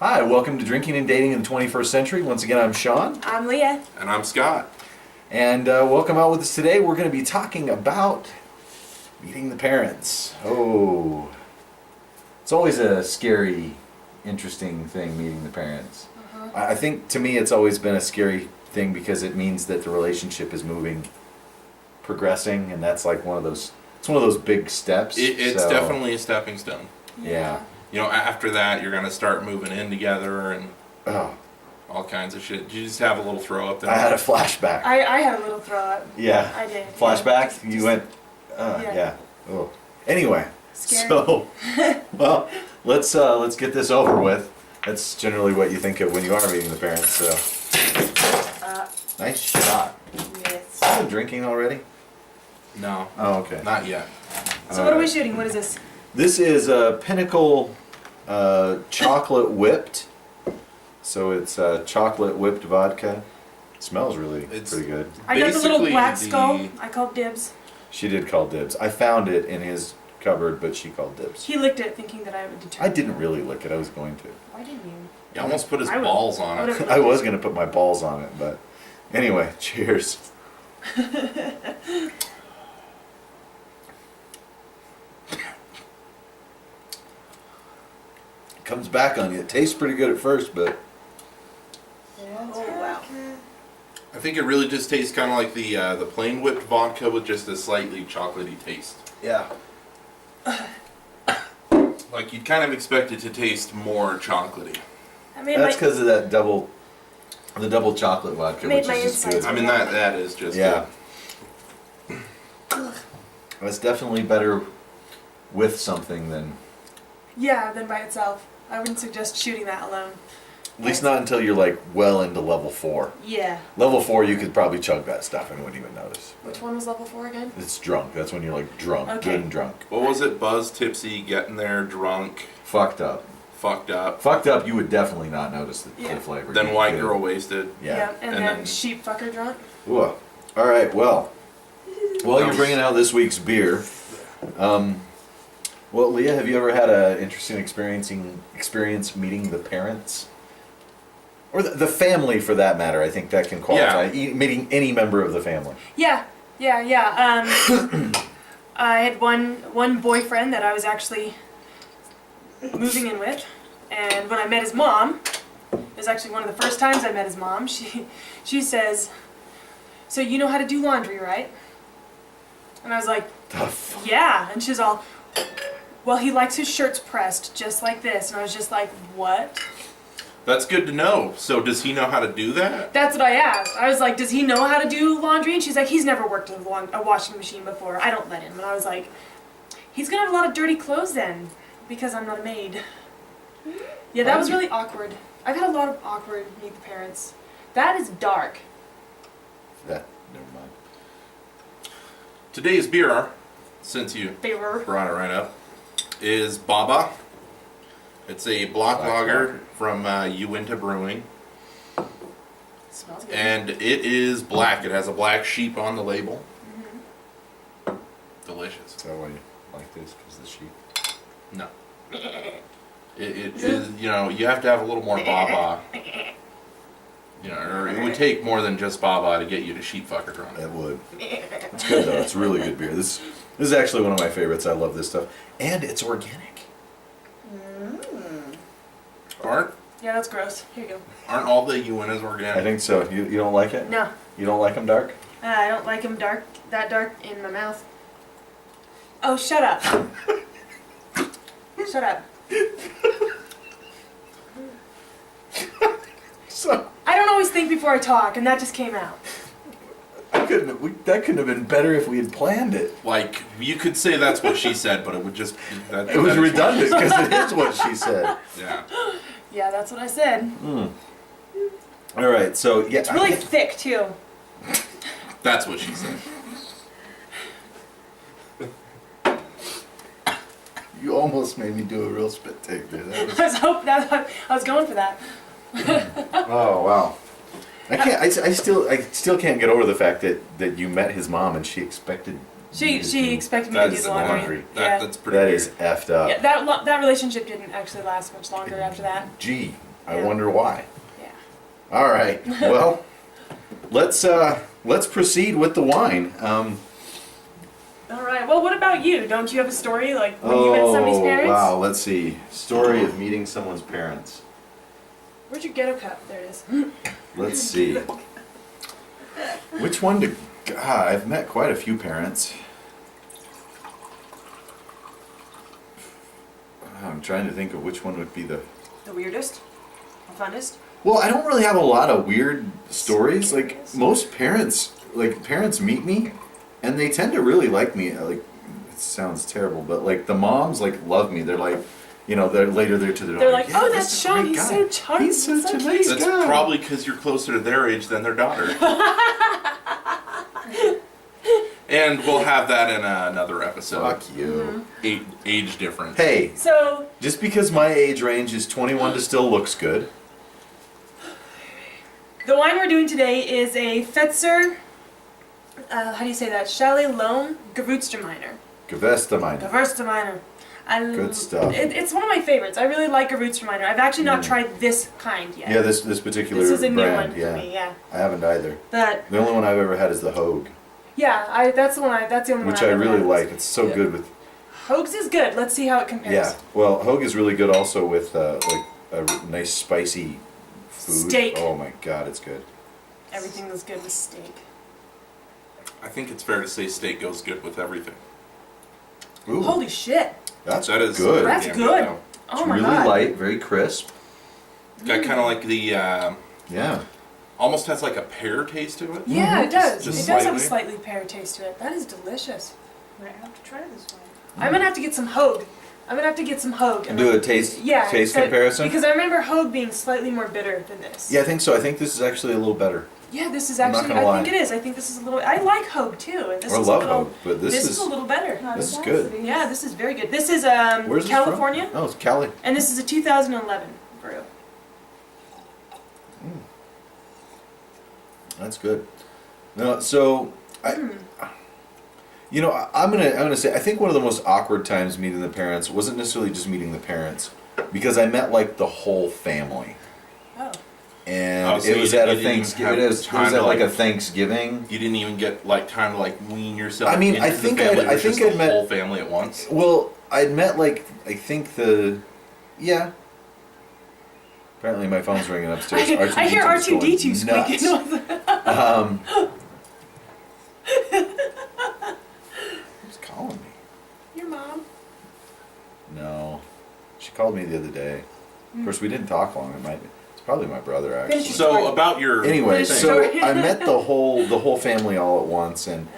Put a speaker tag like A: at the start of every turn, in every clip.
A: Hi, welcome to Drinking and Dating in the 21st Century. Once again, I'm Sean.
B: I'm Leah.
C: And I'm Scott.
A: And welcome out with us today. We're going to be talking about meeting the parents. Oh, it's always a scary, interesting thing, meeting the parents. I think to me it's always been a scary thing because it means that the relationship is progressing, and that's like it's one of those big steps.
C: It's definitely a stepping stone.
A: Yeah.
C: You know, after that, you're going to start moving in together and all kinds of shit. Did you just have a little throw up there?
A: I had a flashback.
B: I had a little throw up.
A: Yeah.
B: I did.
A: Flashback?
B: Yeah.
A: You went,
B: Yeah.
A: yeah. Oh. Anyway,
B: Scary.
A: so, well, let's get this over with. That's generally what you think of when you are meeting the parents, so. Nice shot.
B: Yes.
A: You been drinking already?
C: No.
A: Oh, okay.
C: Not yet.
B: So what are we shooting? What is this?
A: This is a Pinnacle chocolate whipped. So it's chocolate whipped vodka. It smells it's pretty good.
B: I got the little
C: Basically
B: black skull. I called dibs.
A: She did call dibs. I found it in his cupboard, but she called dibs.
B: He licked it thinking that I would determine.
A: I didn't really lick it. I was going to.
B: Why didn't you?
C: He almost put his
B: I would-
C: balls
B: I
C: on
B: would've-
C: it.
A: I was going to put my balls on it, but anyway, cheers. Comes back on you. It tastes pretty good at first, but
B: Oh wow.
C: I think it really just tastes kind of like the plain whipped vodka with just a slightly chocolatey taste.
A: yeah.
C: Like you'd kind of expect it to taste more chocolatey.
B: I made
A: That's
B: my
A: because of the double chocolate vodka,
B: Made
A: which
B: my
A: is just
B: insides
A: good.
C: I mean, that is just
A: Yeah. That's definitely better with something than,
B: than by itself. I wouldn't suggest shooting that alone.
A: at least not until you're like well into level 4.
B: Yeah.
A: Level 4, you could probably chug that stuff and wouldn't even notice.
B: Which one was level 4 again?
A: It's drunk. That's when you're like drunk,
B: Okay.
A: good and drunk.
C: What was it? Buzz, tipsy, getting there, drunk,
A: Fucked up.
C: fucked up.
A: Fucked up, you would definitely not notice the
B: Yeah.
A: flavor.
C: Then
A: You
C: white
A: could-
C: girl wasted.
A: Yeah.
B: And
C: And
B: then
C: then-
B: sheep fucker drunk.
A: Ooh. All right. Well, you're bringing out this week's beer. Well, Leah, have you ever had an interesting experience meeting the parents, or the family for that matter? I think that can qualify. Meeting any member of the family.
B: Yeah. I had one boyfriend that I was actually moving in with, and when I met his mom, it was actually one of the first times I met his mom. She says, "So you know how to do laundry, right?" And I was like, "Yeah." And she's all, "Well, he likes his shirts pressed just like this." And I was just like, "What?"
C: That's good to know. So does he know how to do that?
B: That's what I asked. I was like, "Does he know how to do laundry?" And she's like, "He's never worked with a washing machine before. I don't let him." And I was like, "He's gonna have a lot of dirty clothes then, because I'm not a maid." Yeah, that was really awkward. I've had a lot of awkward meet the parents. That is dark.
A: That never mind.
C: Today's beer, since you
B: They were.
C: brought it right up, is Baba. It's a black lager from Uinta Brewing,
B: Smells good.
C: and it is black. It has a black sheep on the label. Delicious.
A: Is that why you like this? Because the sheep.
C: No. It is, you know, you have to have a little more Baba. You know, or it would take more than just Baba to get you to sheep fucker drunk.
A: That would. It's good though. It's really good beer. This is actually one of my favorites. I love this stuff, and it's organic.
B: Yeah, that's gross. Here you go.
C: Aren't all the Uintas organic?
A: I think so. You don't like it?
B: No,
A: You don't like them dark?
B: I don't like him that dark in my mouth. Oh, shut up. Shut up.
A: So
B: I don't always think before I talk, and that just came out.
A: that couldn't have been better if we had planned it.
C: Like, you could say that's what she said, but it would just...
A: It was redundant because it is what she said.
C: Yeah.
B: Yeah, that's what I said.
A: All right, so yeah,
B: It's really thick, too.
C: That's what she said.
A: you almost made me do a real spit take there. That was,
B: I was going for that.
A: oh wow. I can't. I still can't get over the fact that you met his mom and she expected. you to
B: She
A: do
B: expected me to do
C: That's
B: the laundry.
A: laundry.
B: Yeah.
C: That's pretty
A: That
C: weird.
A: is effed up.
B: Yeah, that relationship didn't actually last much longer after that.
A: Gee, I
B: Yeah.
A: wonder why.
B: Yeah.
A: All right. Well, let's proceed with the wine.
B: All right. Well, what about you? Don't you have a story like when you met somebody's parents?
A: Wow. Let's see. Story of meeting someone's parents.
B: Where's your ghetto cup? There it is.
A: Let's see. Which one to? God, I've met quite a few parents. I'm trying to think of which one would be the.
B: The weirdest? The funnest?
A: Well, I don't really have a lot of weird stories. Like most parents, parents meet me, and they tend to really like me. Like it sounds terrible, but like the moms love me. They're like, they're later there to their.
B: They're like,
A: "Yeah,
B: oh,
A: this
B: that's
A: is a
B: Sean.
A: great
B: He's
A: guy.
B: so charming.
A: He's such
B: so
A: a
B: cute."
A: nice
C: That's
A: guy."
C: probably because you're closer to their age than their daughter. And we'll have that in another episode.
A: Fuck you.
C: Age difference.
A: Hey,
B: So,
A: just because my age range is 21 to still looks good.
B: the wine we're doing today is a Fetzer, how do you say that? Chalet Loam Gewürztraminer.
A: Gewürztraminer.
B: Gewürztraminer.
A: Good stuff.
B: It's one of my favorites. I really like Gewürztraminer. I've actually not tried this kind yet.
A: Yeah, this particular
B: This is a new
A: brand.
B: one for
A: Yeah,
B: me, yeah.
A: I haven't either.
B: But,
A: The only one I've ever had is the Hogue,
B: yeah, that's the only one
A: which
B: I've
A: I
B: ever
A: really
B: had.
A: like. It's so
B: Yeah.
A: good with.
B: Hoag's is good. Let's see how it compares.
A: Yeah, well, Hogue is really good also with a nice spicy food.
B: Steak.
A: Oh my god, it's good.
B: Everything is good with steak.
C: I think it's fair to say steak goes good with everything.
A: Ooh,
B: Holy shit.
A: that's
C: That is
A: good.
B: That's
C: damn
B: good.
C: though.
B: Oh
A: It's
B: my
A: really
B: god.
A: light, very crisp.
C: Got kind of like the
A: Yeah.
C: almost has like a pear taste to it.
B: Yeah, it does.
C: Just
B: It does have a
C: slightly.
B: slightly pear taste to it. That is delicious.
D: Might have to try this one.
B: I'm gonna have to get some Hoag. I'm gonna have to get some Hoag.
A: And do a taste
B: that-
A: comparison.
B: Because I remember Hoag being slightly more bitter than this.
A: Yeah, I think so. I think this is actually a little better.
B: Yeah, this is
A: I'm not
B: actually.
A: gonna
B: I
A: lie.
B: think it is. I think this is a little. I like Hoag too, and this
A: I
B: is
A: love
B: a little.
A: Hogue, but this
B: is
A: is
B: a little better.
D: Not
A: This
D: as
A: is good.
D: nice.
B: Yeah, this is very good. This is
A: Where's this
B: California,
A: from? Oh, it's Cali.
B: and this is a 2011 brew.
A: That's good. No, so I'm gonna say I think one of the most awkward times meeting the parents wasn't necessarily just meeting the parents, because I met the whole family,
B: Oh.
A: and
C: Oh, so
A: it was
C: you
A: at a
C: didn't even
A: Thanksgiving.
C: have
A: It was
C: time
A: at
C: to,
A: like a
C: like-
A: Thanksgiving.
C: You didn't even get time to wean yourself.
A: I mean,
C: into
A: I
C: the
A: think
C: family.
A: I'd-
C: It was
A: I think
C: just
A: I'd
C: the
A: met-
C: whole family at once.
A: Well, I'd met I think yeah. Apparently, my phone's ringing upstairs.
B: I hear R2D2
A: going nuts.
B: squeaking.
A: Who's calling me?
B: Your mom.
A: No, she called me the other day. Of course, we didn't talk long. It's probably my brother actually.
B: Finish
C: So
B: Sorry.
C: about your
A: Anyway,
B: Finish
A: so
B: story.
A: I met the whole family all at once, and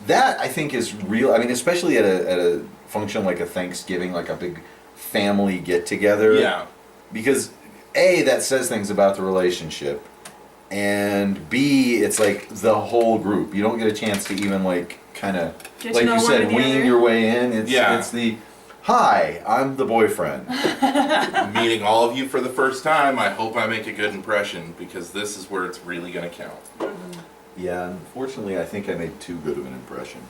A: that I think is real. I mean, especially at a function like a Thanksgiving, like a big family get together.
C: yeah.
A: Because A, that says things about the relationship, and B, it's like the whole group. You don't get a chance to even kind of,
B: Get to
A: like
B: know
A: you
B: one
A: said,
B: or the
A: wean
B: other.
A: your way in.
C: Yeah.
A: It's the, hi, I'm the boyfriend.
C: Meeting all of you for the first time, I hope I make a good impression because this is where it's really going to count.
A: Yeah, unfortunately, I think I made too good of an impression.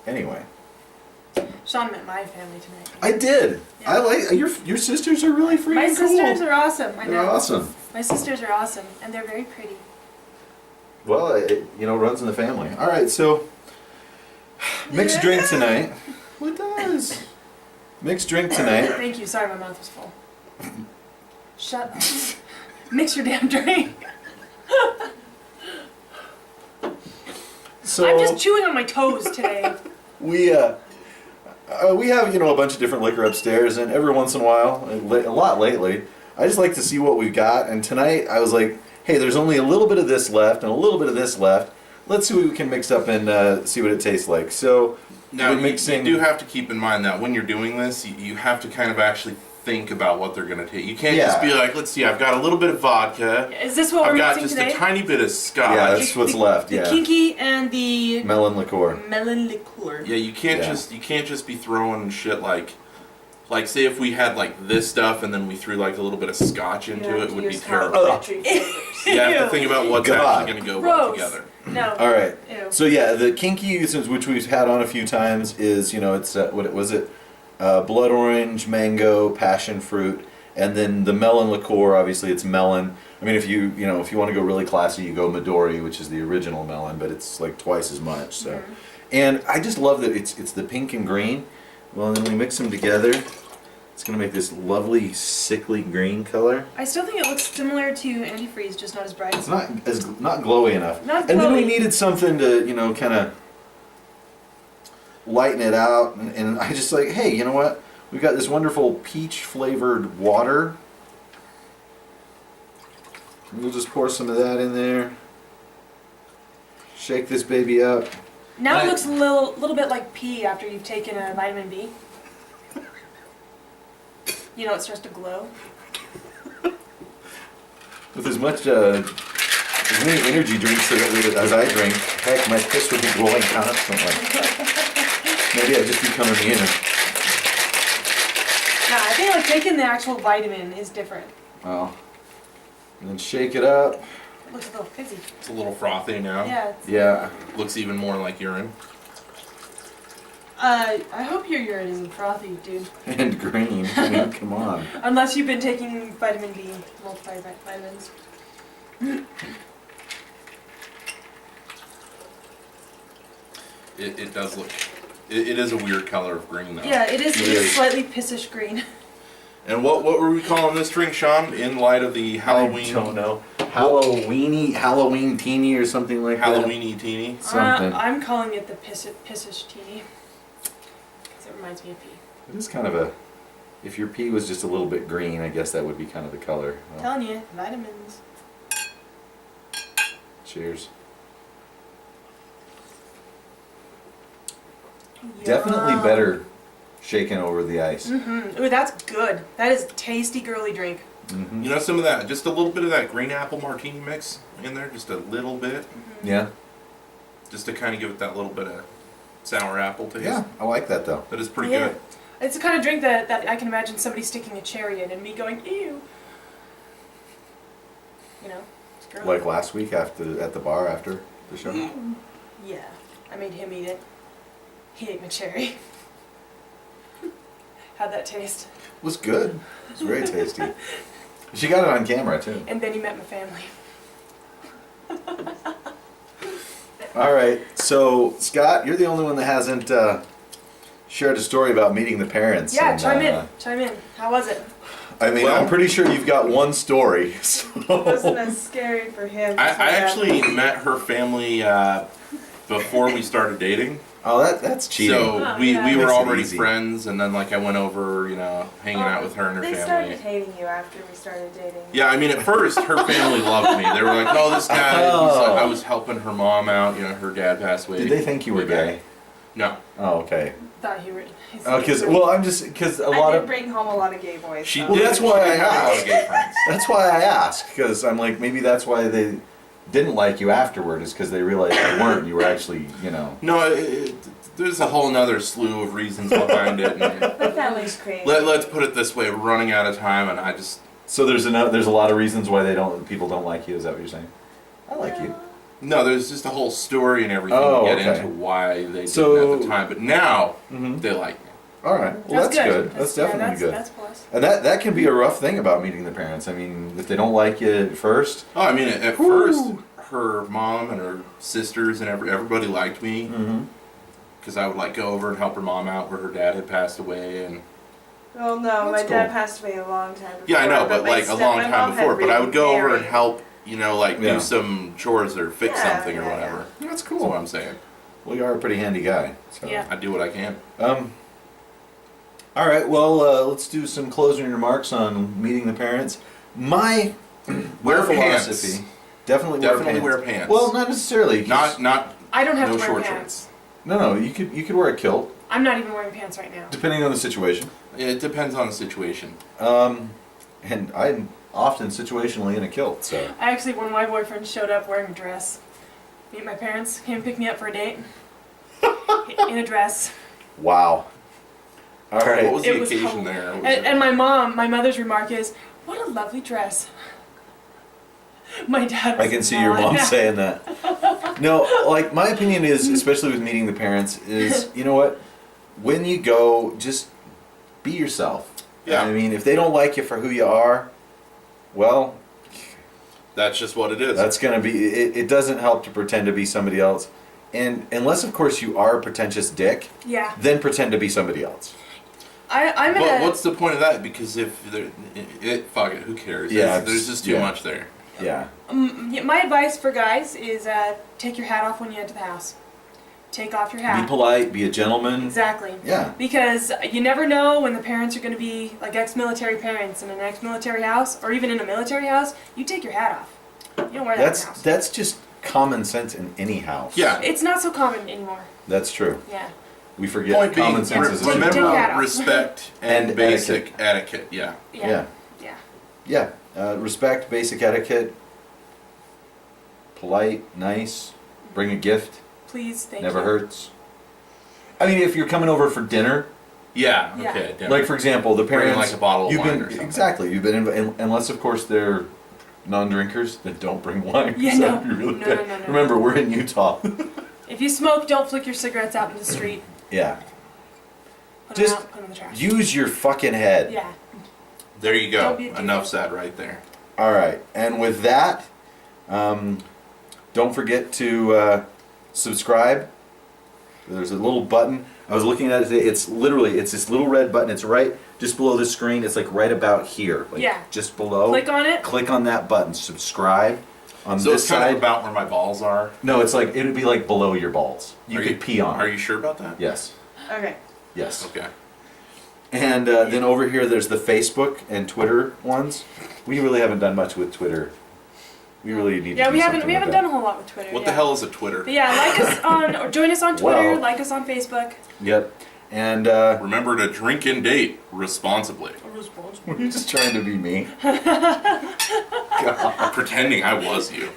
A: Anyway,
B: Sean met my family tonight.
A: I did.
B: Yeah.
A: I like your sisters are really freaking
B: My
A: cool.
B: sisters are awesome. I know.
A: They're awesome.
B: My sisters are awesome, and they're very pretty.
A: Well, it runs in the family. All right, so mixed drink tonight. What does? Mixed drink tonight.
B: Thank you. Sorry, my mouth was full. Shut up. Mix your damn drink.
A: So
B: I'm just chewing on my toes today.
A: we have a bunch of different liquor upstairs, and every once in a while, a lot lately, I just like to see what we've got. And tonight I was like, hey, there's only a little bit of this left and a little bit of this left. Let's see what we can mix up and see what it tastes like. So
C: Now,
A: we're
C: you
A: mixing.
C: do have to keep in mind that when you're doing this, you have to kind of actually think about what they're going to take. You can't just
A: Yeah.
C: be like, let's see, I've got a little bit of vodka.
B: Is this what
C: I've
B: we're
C: got
B: mixing
C: just
B: today?
C: a tiny bit of scotch.
A: Yeah, that's what's left.
B: The
A: Yeah,
B: kinky and the
A: melon liqueur.
B: melon liqueur.
C: Yeah, you can't
A: Yeah.
C: just be throwing shit like say if we had this stuff and then we threw a little bit of scotch into it, would be terrible. You have to think about what's
A: God.
C: actually going to go well
B: Gross.
C: together.
B: No.
A: All right.
B: Ew.
A: So yeah, the kinky, which we've had on a few times, is it's what was it? blood orange, mango, passion fruit, and then the melon liqueur. Obviously, it's melon. I mean, if you want to go really classy, you go Midori, which is the original melon, but it's like twice as much. So, and I just love that it's the pink and green. Well, and then we mix them together. It's gonna make this lovely sickly green color.
B: I still think it looks similar to antifreeze, just not as bright.
A: It's not glowy enough.
B: Not
A: And then we
B: glowy.
A: needed something to kind of lighten it out. And I just like, hey, you know what? We've got this wonderful peach flavored water. And we'll just pour some of that in there. Shake this baby up.
B: Now it looks a little bit like pee after you've taken a vitamin B. You know, it starts to glow.
A: With as many energy drinks as I drink, heck, my piss would be glowing constantly. Maybe I just become immune.
B: Nah, I think like taking the actual vitamin is different.
A: Well, and then shake it up.
B: It looks a little fizzy.
C: It's a little frothy now.
B: Yeah.
A: Yeah.
C: Looks even more like urine.
B: I hope your urine isn't frothy, dude.
A: And green. I mean, come on.
B: Unless you've been taking vitamin B, multivitamins.
C: It does look. It is a weird color of green though.
B: Yeah, it is.
A: It
B: It's
A: is.
B: slightly pissish green.
C: And what were we calling this drink, Sean? In light of the Halloween.
A: I don't know. Halloween teeny or something like that.
C: Halloweeny teeny.
A: Something.
B: I'm calling it the pissish teeny. Because it reminds me of pee.
A: It is kind of a. If your pee was just a little bit green, I guess that would be kind of the color. Well,
B: Telling you, vitamins.
A: cheers. Definitely
B: Yum.
A: better shaken over the ice.
B: Mm-hmm. Ooh, that's good. That is tasty girly drink.
A: Mm-hmm.
C: You know, some of that, just a little bit of that green apple martini mix in there, just a little bit,
A: Yeah.
C: just to kind of give it that little bit of sour apple taste.
A: Yeah, I like that though.
C: That is pretty
B: Yeah.
C: good.
B: It's the kind of drink that I can imagine somebody sticking a cherry in and me going, ew. You know? It's girly.
A: Like last week at the bar after the show.
B: Yeah. I made him eat it. He ate my cherry. How'd that taste?
A: It was good. It was very tasty. She got it on camera too.
B: And then he met my family.
A: All right, so Scott, you're the only one that hasn't shared a story about meeting the parents.
B: Yeah,
A: and,
B: chime in. How was it?
A: I mean,
C: Well-
A: I'm pretty sure you've got one story.
D: It wasn't
A: So.
D: as scary for him.
C: I actually met her family before we started dating.
A: Oh, that's cheating.
C: So
B: Oh,
C: we
B: yeah.
C: were
A: Makes it
C: already
A: easy.
C: friends, and then like I went over, hanging out with her and her
D: They
C: family.
D: started hating you after we started dating.
C: Yeah, I mean, at first, her family loved me. They were like, "Oh, this guy." He's like,
A: Oh.
C: I was helping her mom out. Her dad passed away.
A: Did they think you were
C: way back.
A: gay?
C: No.
A: Oh, okay.
B: Thought you were.
A: Oh, because a
D: I
A: lot
D: did
A: of
D: bring home a lot of gay boys.
C: She
D: so.
A: Well,
C: did.
A: that's why
C: She
A: I
C: had a lot of
A: asked.
C: gay friends.
A: that's why I asked, because I'm like, maybe that's why they didn't like you afterward, is because they realized you weren't. You were actually,
C: No, there's a whole nother slew of reasons behind it. And
D: My family's crazy.
C: let's put it this way: we're running out of time, and I just
A: So there's a lot of reasons why people don't like you. Is that what you're saying? I like you.
C: no. There's just a whole story and everything
A: Oh,
C: to get
A: okay.
C: into why they
A: So-
C: didn't at the time. But now
A: Mm-hmm.
C: they like me.
A: All right. Well, that's good. That's
B: yeah,
A: definitely good.
B: That's plus.
A: And that can be a rough thing about meeting the parents. I mean, if they don't like you at first.
C: Oh, I mean, at first, her mom and her sisters and everybody liked me
A: Mm-hmm.
C: because I would like go over and help her mom out where her dad had passed away, and
D: Well, no, my
A: That's
D: dad
A: cool.
D: passed away a long time before.
C: yeah, I know, but
D: my
C: like a long
D: my
C: time
D: mom had
C: before. But I would go over and
D: remarried.
C: help,
A: Yeah.
C: do some chores or fix
D: Yeah,
C: something or
D: yeah,
C: whatever.
A: That's
C: That's
A: cool.
C: what I'm saying.
A: Well, you are a pretty handy guy. So.
B: Yeah.
C: I do what I can.
A: All right. Well, let's do some closing remarks on meeting the parents. My
C: Wear
A: philosophy.
C: pants.
A: Definitely
C: Wear pants.
A: Well, not necessarily. 'cause-
C: Not
B: I don't have
C: no
B: to wear
C: short
B: pants.
A: No. You could wear a kilt
B: I'm not even wearing pants right now.
A: depending on the situation.
C: It depends on the situation.
A: And I'm often situationally in a kilt. So.
B: I actually, when my boyfriend showed up wearing a dress, my parents came pick me up for a date in a dress.
A: Wow. All right.
C: What was
B: It
C: the
B: was
C: occasion
B: home.
C: there? Was
B: And,
C: it-
B: and my mother's remark is, "What a lovely dress." My dad was
A: I can see your mom
B: not-
A: saying that. No, like my opinion is, especially with meeting the parents, is you know what? When you go, just be yourself.
C: Yeah.
A: I mean, if they don't like you for who you are, well,
C: That's just what it is.
A: that's going to be, it doesn't help to pretend to be somebody else. And unless, of course, you are a pretentious dick,
B: Yeah.
A: then pretend to be somebody else.
B: I'm
C: But
B: in a.
C: what's the point of that? Because if fuck it, who cares?
A: Yeah,
C: there's just too
A: yeah.
C: much there.
A: Yeah.
B: My advice for guys is take your hat off when you enter the house. Take off your
A: Be
B: hat.
A: polite, be a gentleman.
B: Exactly.
A: Yeah.
B: Because you never know when the parents are going to be like ex-military parents in an ex-military house, or even in a military house. You take your hat off. You don't wear that in the house.
A: That's just common sense in any house.
C: Yeah.
B: It's not so common anymore.
A: That's true.
B: Yeah.
A: We forget
C: Point being,
A: common sense is a
B: take your hat
C: remember
B: off.
C: respect and,
A: And
C: basic etiquette. Yeah.
B: Yeah.
A: Yeah.
B: Yeah.
A: Yeah. Respect, basic etiquette, polite, nice, bring a gift,
B: Please, thank
A: never
B: you.
A: hurts. I mean, if you're coming over for dinner,
C: Yeah.
B: Yeah.
C: Okay. Yeah.
A: like for example, the
C: Bring,
A: parents,
C: like, a bottle of
A: you've
C: wine
A: been
C: or something.
A: exactly, you've been unless of course they're non-drinkers, then don't bring wine.
B: Yeah,
A: 'cause
B: no.
A: that'd be really
B: No,
A: bad.
B: no, no.
A: Remember, we're in Utah.
B: If you smoke, don't flick your cigarettes out in the street.
A: Yeah.
B: Put
A: Just
B: them out, put them in the trash.
A: Use your fucking head.
B: Yeah.
C: There you go.
B: Don't be a
C: Enough
B: dick.
C: said right there.
A: All right, and with that, don't forget to subscribe. There's a little button. I was looking at it today. It's this little red button. It's right just below the screen. It's like right about here. Like
B: Yeah.
A: just below.
B: Click on it.
A: Click on that button. Subscribe. On
C: So
A: this
C: it's kind
A: side.
C: of about where my balls are.
A: No, it's like it would be like below your balls. You
C: Are
A: could pee on.
C: Are you sure about that?
A: Yes.
D: Okay.
A: Yes.
C: Okay.
A: And then over here, there's the Facebook and Twitter ones. We really haven't done much with Twitter. We really need.
B: Yeah,
A: to do
B: we haven't
A: something with
B: done
A: that.
B: a whole lot with Twitter.
C: What
B: yeah.
C: the hell is a Twitter?
B: But yeah, like us on or join us on Twitter.
A: Well-
B: Like us on Facebook.
A: Yep. And
C: Remember to drink and date responsibly.
A: were you just trying to be me?
C: Pretending I was you.